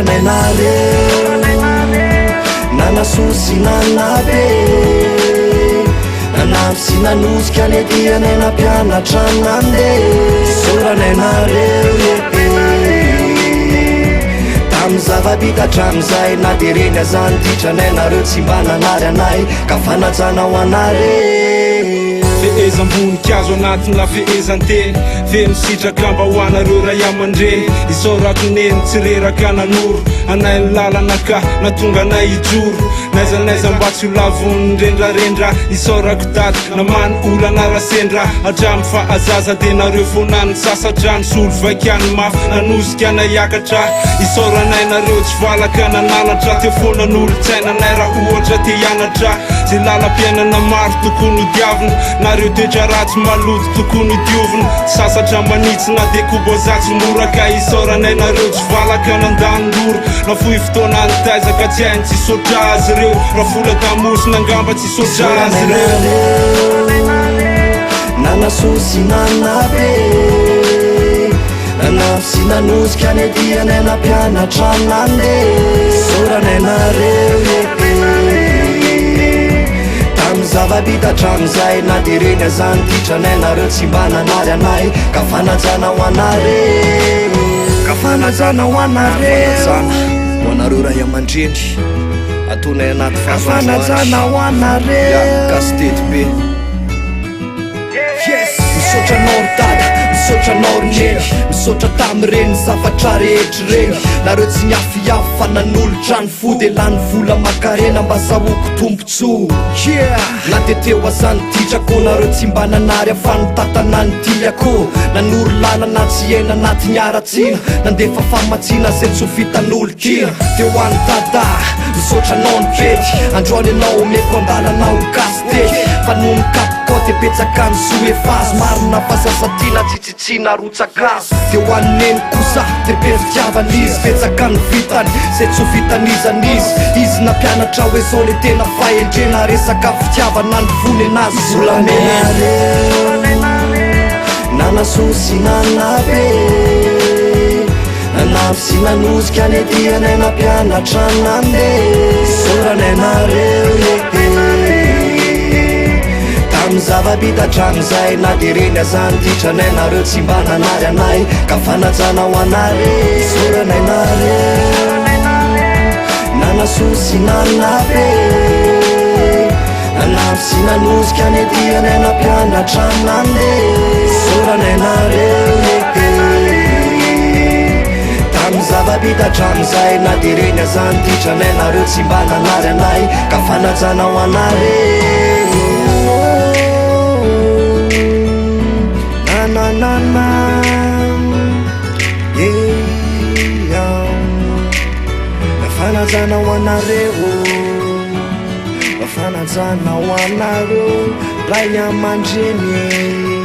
Isaoranay Nareo nanasosi nanabe nanavy sy nanosika ny adianay nampianatra nandeha Isaoranay Nareo tamy zava-bita hatramizay na de reny azany ditranay nareo tsy mba nanary anay ka fanajana ho anare Feezam-boninkazo anatin'ny la feezan-teny feno sitraka mba ho anareo ray aman-dreny isaorako neny tsy reraka nanoro anay ny lalana ka natonga anay ijoro naizanaiza mba tsy ho lavony rendrarendra isaorako dady namany olana rasendra hatramy fa azaza de nareo fonany sasatrany solo vaikany mafy nanosika anay iakatra isaoranay nareo tsy valaka nanalatra teo fonan'olo-tsainanay raha ohatra te hianatra zay lalam-piainana maro tokony ho diavina nareo toetra ratsy maloto tokony ho diovina sasatra manitsy na de kobozatsy moraka isaoranay nareo tsy valaka nandanondoro na fohy fotoana anytaizaka tsy hainy tsy sotra azy reo raha fola tamosina angamba tsy sotra azy reo nanasosy nanabe nanavy sy nanosika ny adianay nampianatra nandeha Isaoranay Nareo tamy zava-bita hatramizay na de reny azany ditranay nareo tsy mba nanary anay ka fanajana ho anare ka fanajana ho anareo ho anareo ray aman-dreny atonay anaty fanajana ho anareo kasitety be misotranao ry dada misotranao ry neny misotra tamy reny zavatra rehetra reny nareo tsy miafiafy fa nanolotra ny fody lany vola makarena mba sahoko tombontso na de teo azany ditrako nareo tsy mba nanary afanotantana ny diako nanoro lalana tsy ena anaty niaratsina nandefa famatsina zay tsy ho vitan'olo-tina teo any dada misotranao ny pety androany anao meko andalanao kasitety fa noho mikapoko de petsaka ny soefazy marina fasasatina tsitsitsina rotsakazo de ho anneny kosa de pefitiavan'izy petsaka ny vitany zay tsy ho vitan'izan'izy izy nampianatra hoe zao le tena fahendrena resaka fitiavana ny vony anazy zolamena nanasosy nanabe nanavy sy nanosika ny adianay nampianatra nandeha Isaoranay Nareo tamy zava-bita hatramizay na de reny azany ditranay nareo tsy mba nanary anay ka fanajana ho anare Isaoranay Nareo nanasosy nanabe nanavy sy nanosika ny adianay nampianatra nandeha Isaoranay Nareo tamy zava-bita hatramizay na de reny azany ditranay nareo tsy mba nanary anay ka fanajana ho anare fanajana ho anareo fanajana ho anareo ray aman-dreny